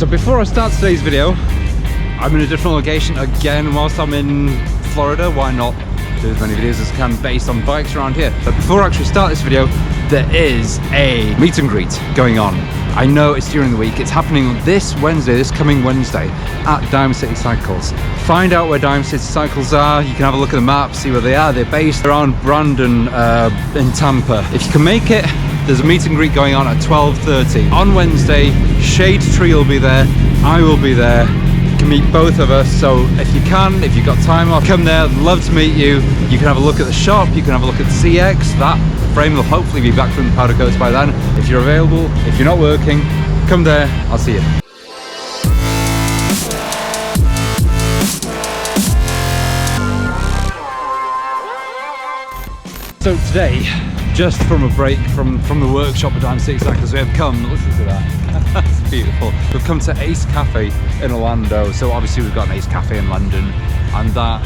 So before I start today's video, I'm in a different location again whilst I'm in Florida. Why not do as many videos as I can based on bikes around here? But before I actually start this video, there is a meet and greet going on. I know it's during the week. It's happening this Wednesday, this coming Wednesday, at Diamond City Cycles. Find out where Diamond City Cycles are. You can have a look at the map, see where they are. They're based around Brandon in Tampa. If you can make it, there's a meet and greet going on at 12:30 on Wednesday. Shadetree will be there. I will be there. You can meet both of us. So if you can, if you've got time off, come there. I'd love to meet you. You can have a look at the shop. You can have a look at the CX. That frame will hopefully be back from the powder coats by then. If you're available, if you're not working, come there. I'll see you. So today, just from a break from the workshop at Diamond City Cycles, we have come, listen to that, that's beautiful. We've come to Ace Cafe in Orlando. So obviously we've got an Ace Cafe in London, and that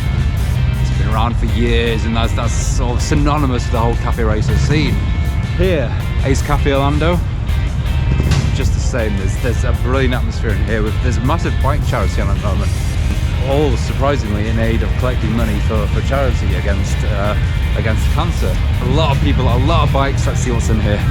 it's been around for years, and that's sort of synonymous with the whole cafe racer scene. Here, Ace Cafe Orlando, just the same, there's a brilliant atmosphere in here. There's a massive bike charity on at the moment, all surprisingly in aid of collecting money for charity against cancer. A lot of people, a lot of bikes. Let's see what's in here.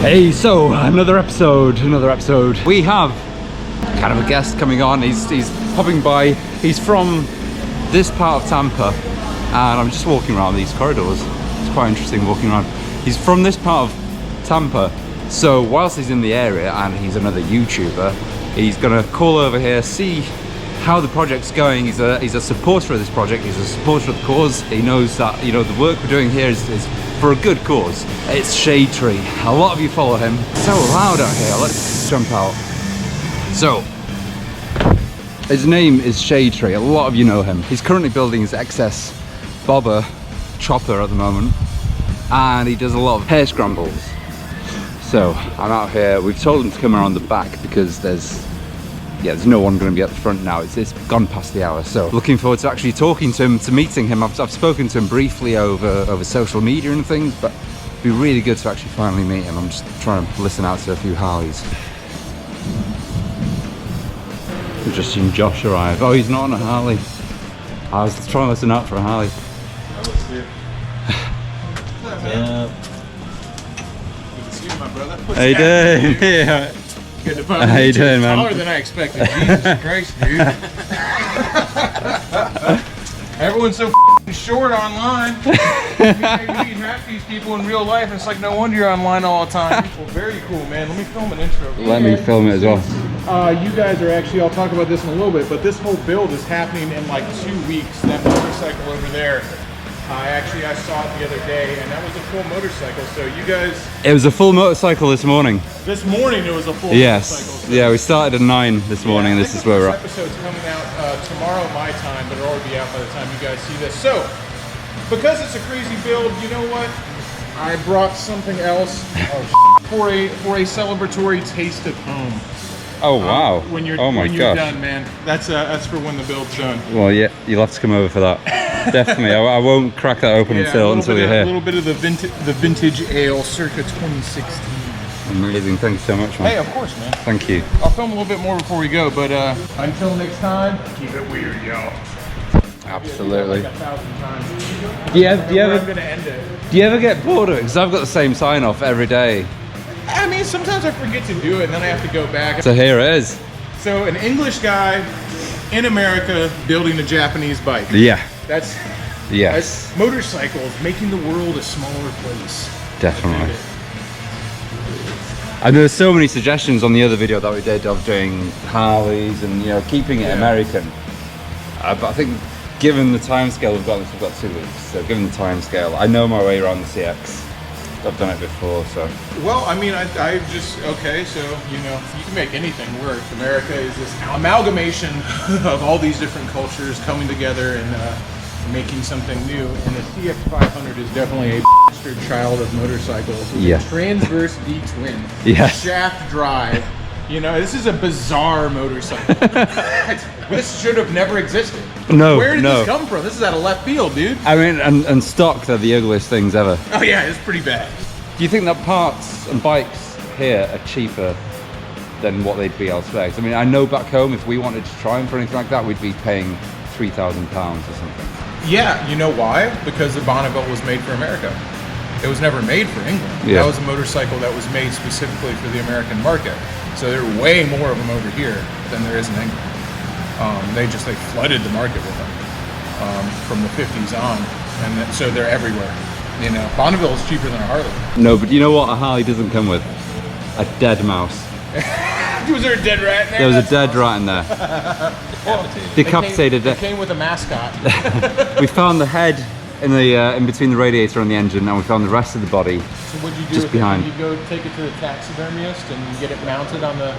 Hey, so another episode. We have kind of a guest coming on. He's popping by. He's from this part of Tampa, and I'm just walking around these corridors. It's quite interesting walking around. He's from this part of Tampa, so whilst he's in the area and he's another YouTuber, he's gonna call over here, see how the project's going. He's a supporter of this project. He's a supporter of the cause. He knows that, you know, the work we're doing here is for a good cause. It's Shadetree. A lot of you follow him. It's so loud out here. Let's jump out. So, his name is Shadetree. A lot of you know him. He's currently building his XS bobber chopper at the moment, and he does a lot of hair scrambles. So I'm out here. We've told him to come around the back because there's no one going to be at the front now. It's gone past the hour. So looking forward to actually talking to him, to meeting him. I've spoken to him briefly over social media and things, but it'd be really good to actually finally meet him. I'm just trying to listen out to a few Harleys. We've just seen Josh arrive. Oh, he's not on a Harley. I was trying to listen out for a Harley. Yeah. Good to see you, my brother. How you doing? Yeah. Good to find you. How you doing, man? Taller than I expected. Jesus Christ, dude. Everyone's so short online. You meet half these people in real life, and it's like no wonder you're online all the time. Well, very cool, man. Let me film an intro. Let me film it as well. You guys are actually, I'll talk about this in a little bit, but this whole build is happening in like 2 weeks. That motorcycle over there, I saw it the other day, and that was a full motorcycle. So you guys... It was a full motorcycle this morning. This morning it was a full yes. motorcycle. So yeah, we started at 9 this morning, and this is where we're at. This episode's coming out tomorrow my time, but it'll already be out by the time you guys see this. So, because it's a crazy build, you know what? I brought something else for a celebratory taste of home. Oh wow! When you're oh my when you're gosh. done, man. That's for when the build's done. Well, yeah, you'll have to come over for that. Definitely, I won't crack that open until you're here. A little bit of the vintage ale, circa 2016. Amazing, thank you so much, man. Hey, of course, man. Thank you. I'll film a little bit more before we go, but until next time, keep it weird, y'all. Absolutely. Like 1,000 times. Do you ever I'm gonna end it. Do you ever get bored of it? Because I've got the same sign off every day. I mean, sometimes I forget to do it, and then I have to go back. So here it is. So an English guy in America building a Japanese bike. Yeah. That's motorcycles making the world a smaller place. Definitely. And there were so many suggestions on the other video that we did of doing Harleys and keeping it American. But I think given the time scale we've got 2 weeks. So given the time scale, I know my way around the CX. I've done it before, so. Well, I mean, I just, okay, so, you can make anything work. America is this amalgamation of all these different cultures coming together and making something new. And the CX500 is definitely a bastard child of motorcycles. Yes. Transverse V-twin. Yes. Shaft drive. This is a bizarre motorcycle. This should have never existed. No, Where did this come from? This is out of left field, dude. I mean, and stock, they're the ugliest things ever. Oh yeah, it's pretty bad. Do you think that parts and bikes here are cheaper than what they'd be elsewhere? 'Cause I mean, I know back home, if we wanted to try them for anything like that, we'd be paying £3,000 or something. Yeah, you know why? Because the Bonneville was made for America. It was never made for England. Yeah. That was a motorcycle that was made specifically for the American market. So there are way more of them over here than there is in England. They flooded the market with them from the 50s on, and so they're everywhere. Bonneville is cheaper than a Harley. No, but you know what a Harley doesn't come with? A dead mouse. Was there a dead rat in there? There was a dead rat in there. Decapitated. It came with a mascot. We found the head in between the radiator and the engine, and we found the rest of the body. So what'd you do just with behind. It? You go take it to the taxidermist and get it mounted on the.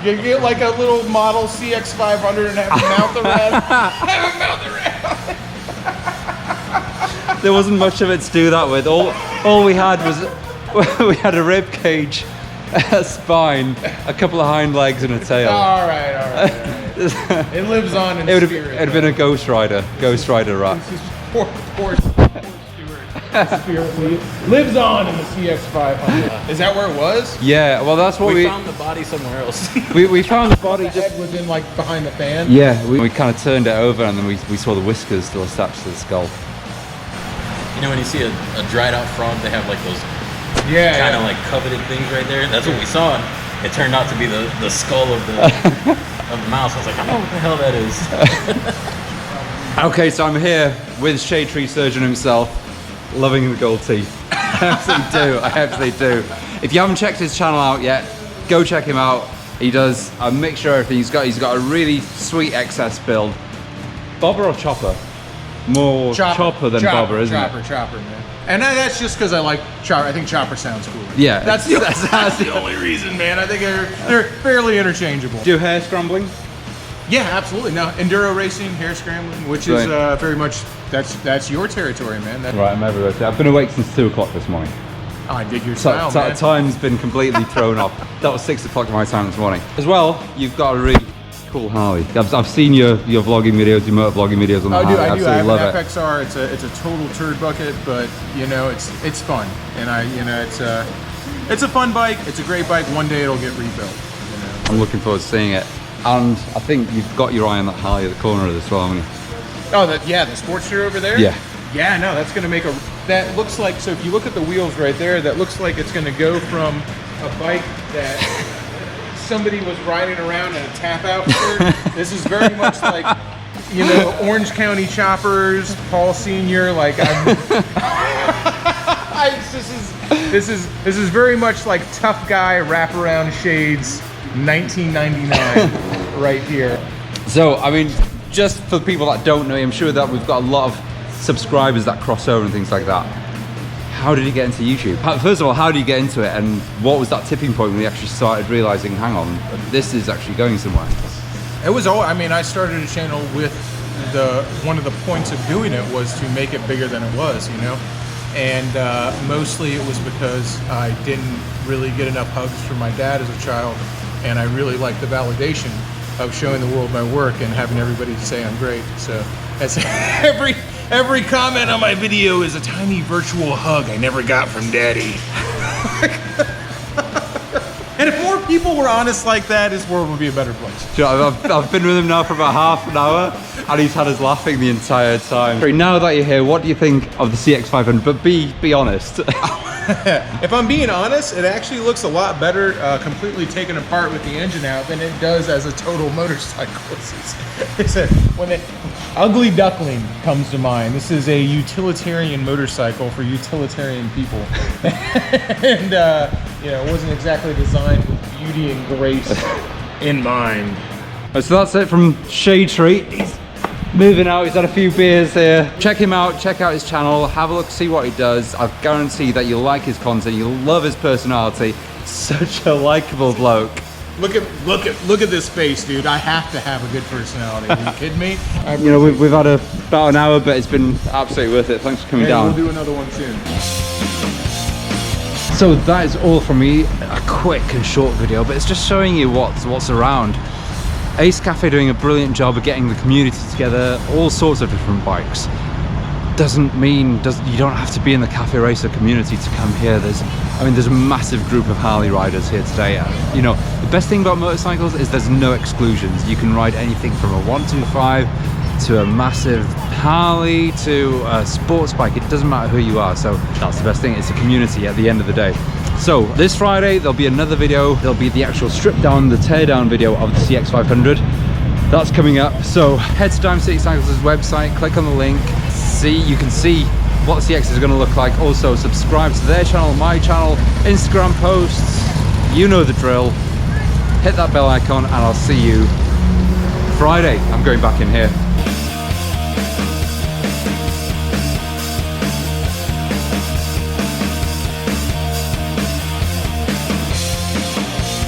You get like a little model CX500 and have it mount the rat. Have it mount the rat. There wasn't much of it to do that with. All we had was we had a rib cage, a spine, a couple of hind legs, and a tail. All right. It lives on in spirit. It'd have been a Ghost Rider rat. This is poor Stuart. Spirit lives on in the CX500. Is that where it was? Yeah, well that's what we found the body somewhere else. we found the body The head was in like behind the fan. Yeah, we kind of turned it over, and then we saw the whiskers still attached to the skull. When you see a dried out frog, they have like those kind of like coveted things right there. That's what we saw. And it turned out to be the skull of the mouse. I was like, I don't know what the hell that is. Okay, so I'm here with Shadetree Surgeon himself, loving the gold teeth. I absolutely do. If you haven't checked his channel out yet, go check him out. He does a mixture of everything. He's got a really sweet XS build. Bobber or chopper? more chopper than bobber, isn't it? Chopper, man. And that's just because I like chopper. I think chopper sounds cooler. Yeah, that's the only reason, man. I think they're fairly interchangeable. Do hair scrambling? Yeah, absolutely. No, enduro racing, hair scrambling, which is very much that's your territory, man. Right, I'm everywhere. I've been awake since 2 o'clock this morning. Oh, I dig your style, man. Time's been completely thrown off. That was 6 o'clock my time this morning. As well, you've got a really cool Harley. I've seen your vlogging videos, your motor vlogging videos on the Harley. I do. I have an FXR. It's a total turd bucket, but you know it's fun, and it's a fun bike. It's a great bike. One day it'll get rebuilt. You know? I'm looking forward to seeing it. And I think you've got your eye on that Harley at the corner of this as well, haven't you? Oh, the Sportster over there? Yeah. Yeah, no, that's going to make that looks like, so if you look at the wheels right there, that looks like it's going to go from a bike that somebody was riding around in a tap out shirt. This is very much like, you know, Orange County Choppers, Paul Sr., like this is very much like tough guy wraparound shades 1999 right here. So, I mean, just for the people that don't know, I'm sure that we've got a lot of subscribers that cross over and things like that. How did you get into YouTube? First of all, how did you get into it, and what was that tipping point when you actually started realizing, hang on, this is actually going somewhere? It was all, I mean, I started a channel with one of the points of doing it was to make it bigger than it was, you know? And mostly it was because I didn't really get enough hugs from my dad as a child, and I really liked the validation of showing the world my work and having everybody say I'm great. So that's every comment on my video is a tiny virtual hug I never got from daddy. And if more people were honest like that, this world would be a better place. I've been with him now for about half an hour, and he's had us laughing the entire time. Now that you're here, what do you think of the CX500? But be honest. If I'm being honest, it actually looks a lot better completely taken apart with the engine out than it does as a total motorcycle. When the Ugly Duckling comes to mind, this is a utilitarian motorcycle for utilitarian people. And you know, it wasn't exactly designed with beauty and grace in mind. So that's it from Shadetree. He's moving out, he's had a few beers here. Check him out, check out his channel, have a look, see what he does. I guarantee that you'll like his content, you'll love his personality. Such a likable bloke. Look at this face, dude. I have to have a good personality. Are you kidding me? You know, we've had about an hour, but it's been absolutely worth it. Thanks for coming down. We'll do another one soon. So that is all from me. A quick and short video, but it's just showing you what's around. Ace Cafe doing a brilliant job of getting the community together, all sorts of different bikes. Doesn't mean you don't have to be in the cafe racer community to come here. There's a massive group of Harley riders here today. You know, the best thing about motorcycles is there's no exclusions. You can ride anything from a 125 to a massive Harley to a sports bike. It doesn't matter who you are. So that's the best thing. It's a community at the end of the day. So this Friday there'll be another video. There'll be the actual strip down, the tear down video of the CX500. That's coming up. So head to Dime City Cycles' website, click on the link. You can see what the CX is going to look like. Also subscribe to their channel, my channel, Instagram posts, you know the drill. Hit that bell icon and I'll see you Friday. I'm going back in here.